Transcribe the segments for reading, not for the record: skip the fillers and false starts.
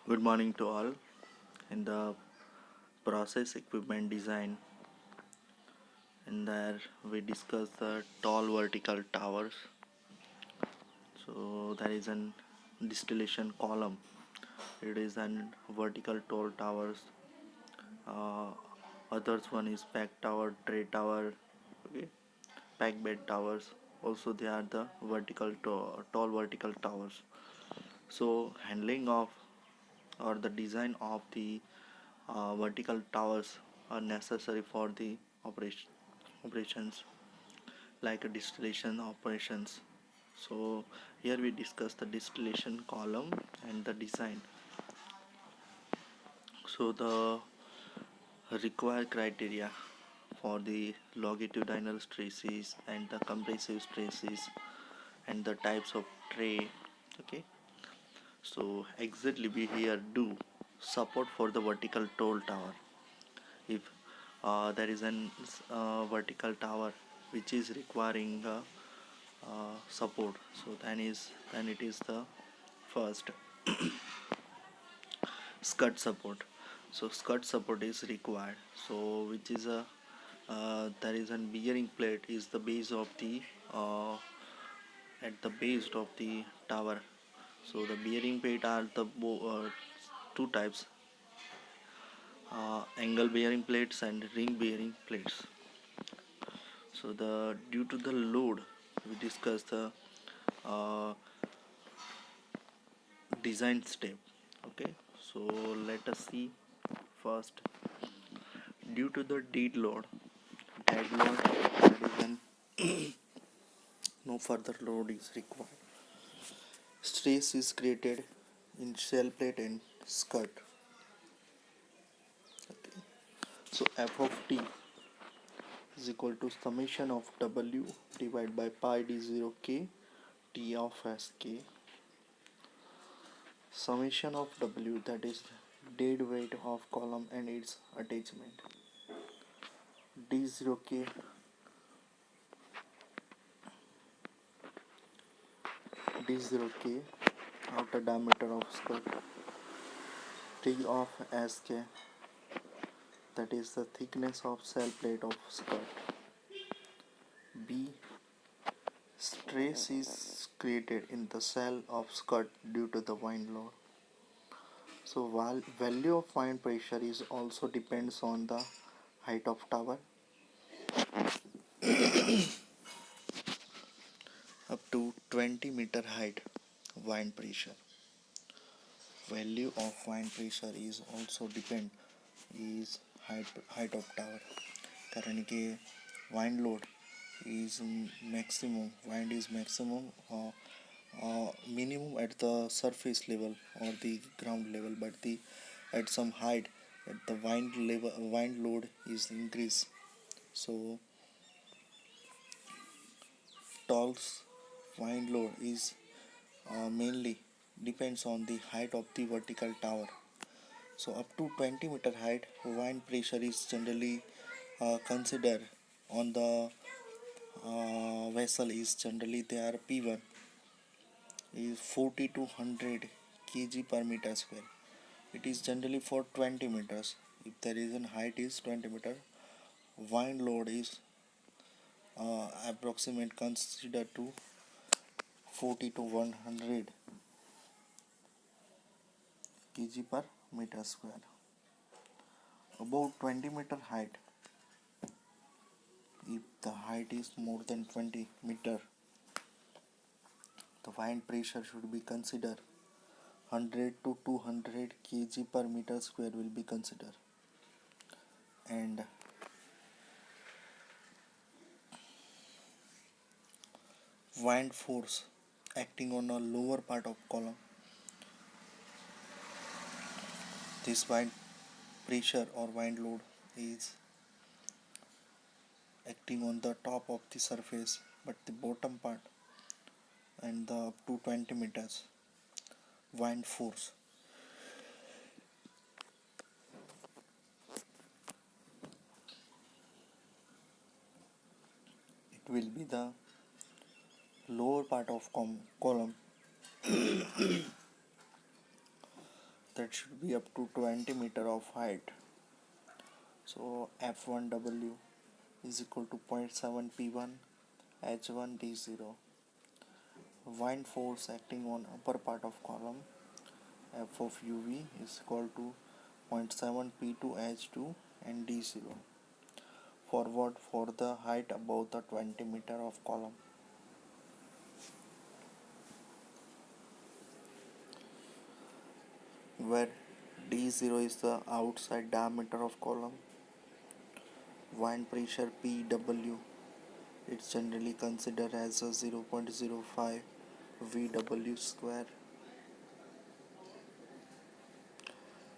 Good morning to all. In the process equipment design, in there we discuss the tall vertical towers. So there is an distillation column. It is an vertical tall towers. Uh, Others one is pack tower, tray tower, okay, pack bed towers. Also they are the tall vertical towers. So handling of or the design of the vertical towers are necessary for the operations like a distillation operations. So here we discuss the distillation column and the design. So the required criteria for the longitudinal stresses and the compressive stresses and the types of tray. Okay, so exactly we here do support for the vertical tall tower. If there is an vertical tower which is requiring support, so then it is the first skirt support. So skirt support is required, so which is a there is an bearing plate is the base of the uh, at the base of the tower. So the bearing plate are the two types, angle bearing plates and ring bearing plates. So the due to the load, we discuss the uh, design step. Okay, so let us see first. Due to the dead load, that is when no further load is required. Stress is created in shell plate and skirt. Okay, so F of T is equal to summation of W divided by pi d0 K T of Sk. Summation of W, that is dead weight of column and its attachment. D0K D0K outer diameter of skirt. T of Sk, that is the thickness of shell plate of skirt. B, stress is created in the shell of skirt due to the wind load. So while value of wind pressure is also depends on the height of tower. Up to 20-meter height, wind pressure. Value of wind pressure is also depend is height of tower. कारण कि wind load is maximum, wind is maximum minimum at the surface level or the ground level, but the at some height at the wind load is increased. So tall's wind load is mainly depends on the height of the vertical tower. So up to 20-meter height, wind pressure is generally considered on the vessel is generally their P1 is 40 to 100 kg per meter square. It is generally for 20 meters. If there is a height is 20 meter, wind load is approximate considered to 40 to 100 kg per meter square. About 20-meter height, if the height is more than 20 meter, the wind pressure should be considered 100 to 200 kg per meter square will be considered. And wind force acting on a lower part of column, this wind pressure or wind load is acting on the top of the surface, but the bottom part and the up to 20 meters wind force, it will be the lower part of column, that should be up to 20 meter of height. So F1W is equal to 0.7 P1 H1 D0. Wind force acting on upper part of column F of UV is equal to 0.7 P2 H2 and D0. Forward for the height above the 20 meter of column. Where D0 is the outside diameter of column. Wind pressure PW it's generally considered as a 0.05 VW square,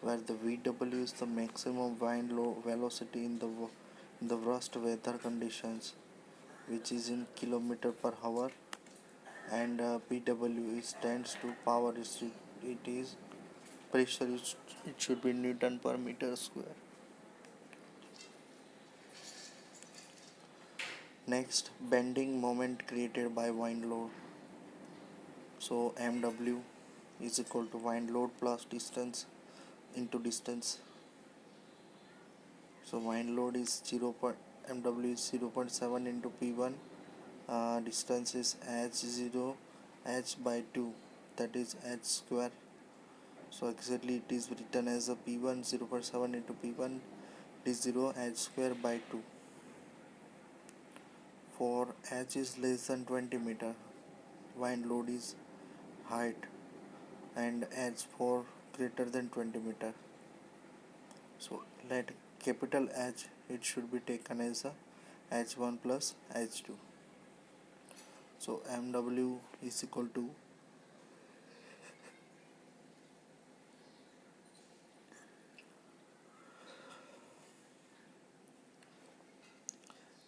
where the VW is the maximum wind velocity in the worst weather conditions, which is in kilometer per hour, and PW is stands to power. It is pressure. It should be Newton per meter square. Next, bending moment created by wind load. So MW is equal to wind load plus distance into distance. So wind load is 0. MW is 0.7 into P1. Distance is h0 h by 2, that is h square. So exactly it is written as a P1 0.7 into P1 d0 h square by 2. For h is less than 20 meter, wind load is height, and h for greater than 20 meter. So let capital H, it should be taken as a h1 plus h2. So MW is equal to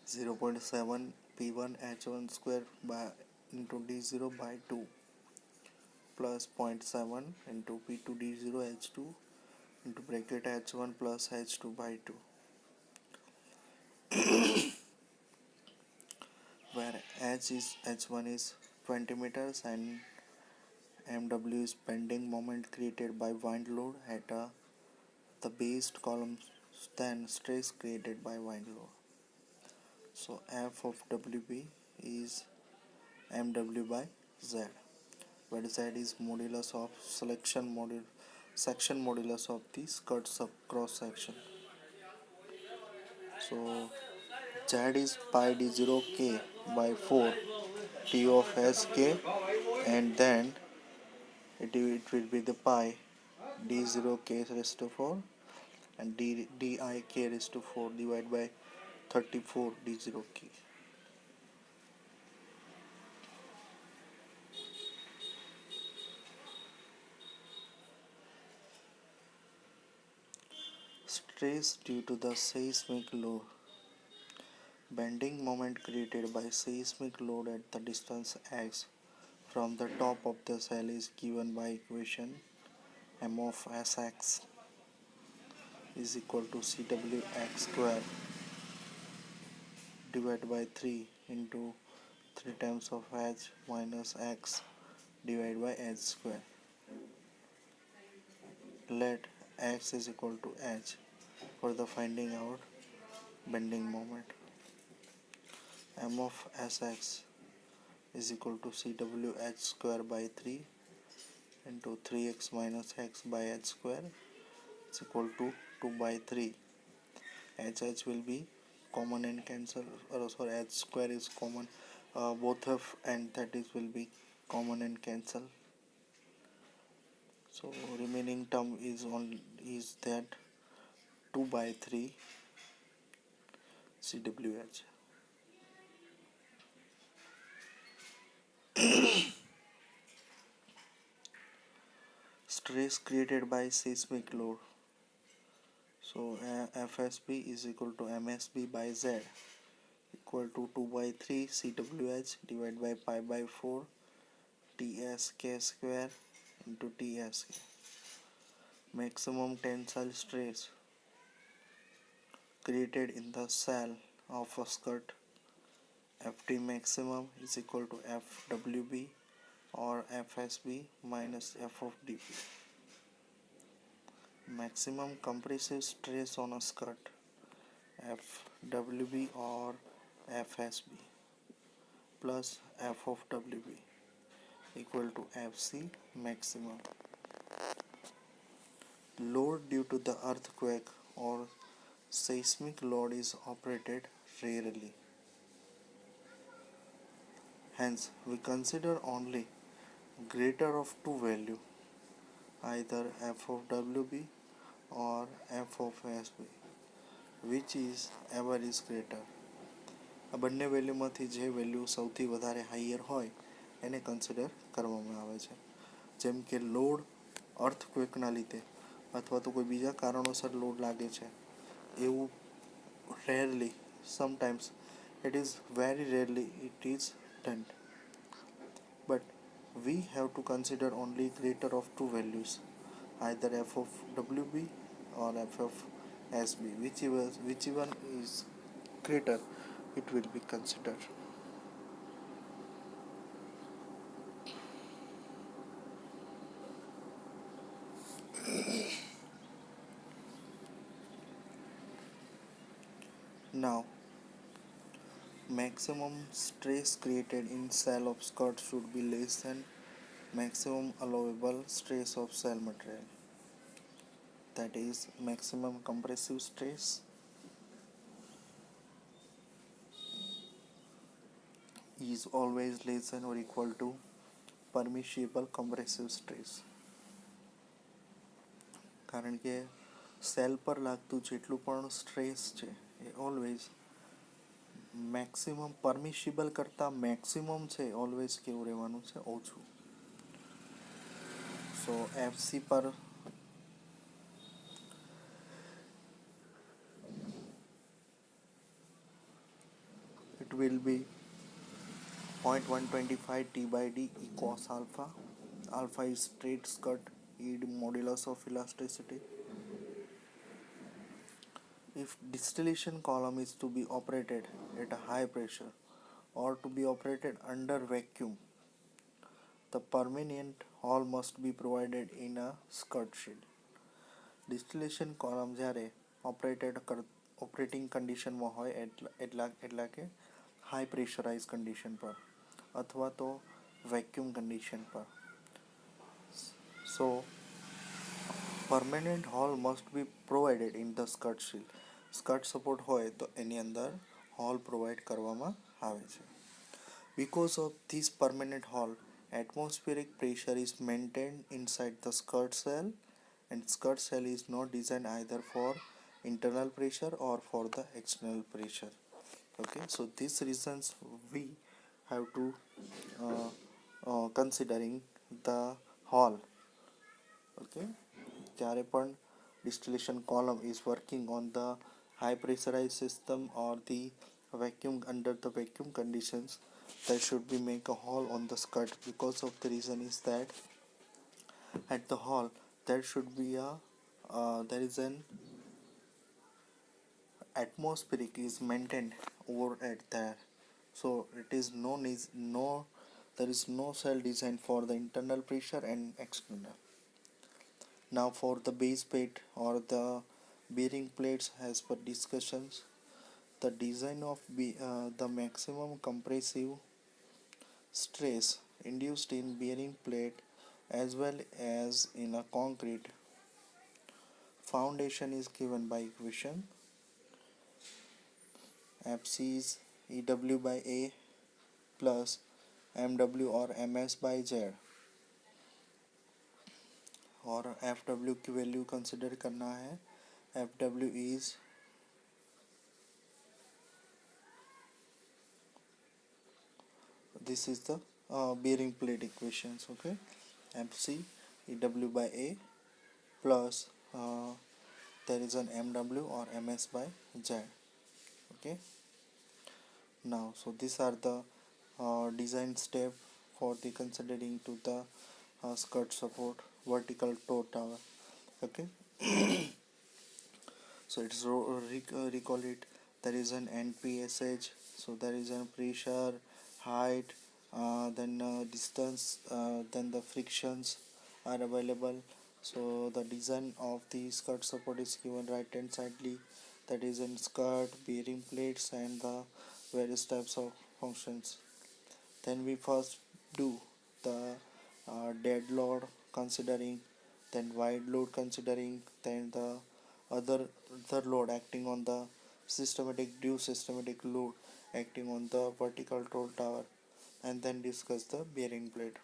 0.7 P1 H1 square by into D0 by 2 plus 0.7 into P2 D0 H2 into bracket H1 plus H2 by 2, where H1 is 20 meters and MW is bending moment created by wind load at the based column, then stress created by wind load. So F of WB is MW by Z, where Z is modulus of section modulus of the skirt cross section. So Z is pi d0 k by 4 T of sk, and then it will be the pi d0 k raised to 4 and di k raised to 4 divided by 34 d0 k. Stress due to the seismic load. Bending moment created by seismic load at the distance x from the top of the cell is given by equation m of sx is equal to cwx square divided by 3 into 3 times of h minus x divided by h square. Let x is equal to h for the finding out bending moment. M of sx is equal to cwh square by 3 into 3x minus x by h square is equal to 2 by 3. H will be common and cancel, or sorry, h square is common, both of, and that is will be common and cancel. So remaining term is that 2 by 3 cwh. Stress created by seismic load. So FSB is equal to MSB by Z equal to 2 by 3 CWH divided by pi by 4 TSK square into TSK. Maximum tensile stress created in the cell of a skirt FT maximum is equal to FWB or FSB minus F of DP. Maximum compressive stress on a skirt, FWB or FSB, plus F of WB equal to FC maximum. Load due to the earthquake or seismic load is operated rarely. Hence, we consider only greater of two value, either F of WB or F of SB, which is ever is greater. આ બંને વેલ્યુમાંથી જે value સૌથી વધારે higher હોય એને consider કરવામાં આવે છે. જેમ કે લોડ અર્થક્વેકના લીધે અથવા તો કોઈ બીજા કારણોસર લોડ લાગે છે એવું rarely, sometimes, it is very rarely it is done, but we have to consider only greater of two values, either f of wb or f of sb, whichever is greater it will be considered. Now, maximum stress created in cell of skirt should be less than maximum allowable stress of cell material, that is maximum compressive stress is always less than or equal to permissible compressive stress. કારણ કે cell પર લાગતું જેટલું પણ stress છે એ always maximum પરમિશિબલ કરતાં maximum છે always કેવું રહેવાનું છે, ઓછું. સો એફસી પર it will be 0.125 T by D E cos alpha. Alpha is straight skirt yield modulus of elasticity. If distillation column is to be operated at a high pressure or to be operated under vacuum, the permanent hall must be provided in a skirt shield. Distillation column જ્યારે operating કન્ડિશનમાં હોય એટલા કે high pressurise condition પર અથવા તો vacuum condition પર. સો permanent hall must be provided in the skirt shield. Skirt support હોય તો એની અંદર હોલ પ્રોવાઈડ કરવામાં આવે છે. Because of this permanent hall, atmospheric pressure is maintained inside the skirt cell, and skirt cell is not designed either for internal pressure or for the external pressure. Okay, so these reasons we have to considering the hall. Okay, જ્યારે પણ distillation column is working on the high pressurized system or the vacuum, under the vacuum conditions, there should be make a hole on the skirt, because of the reason is that at the hole there should be a there is an atmospheric is maintained over at there, so it is no there is no cell designed for the internal pressure and external. Now for the base plate or the bearing plates, as per discussions, the design of the maximum compressive stress induced in bearing plate as well as in a concrete foundation is given by equation Fc is EW by A plus MW or MS by Z, और FW की value consider करना है. FW is this is the bearing plate equations. Okay, FC EW by A plus there is an MW or MS by Z. Okay, now so these are the design step for the considering to the skirt support vertical toe tower. Okay, so it's recall it, there is an NPSH, so there is a pressure, height, then distance, then the frictions are available. So the design of the skirt support is given right hand sidely, that is in skirt, bearing plates and the various types of functions. Then we first do the dead load considering, then wide load considering, then the other load acting on the systematic due systematic load acting on the vertical roll tower, and then discuss the bearing plate.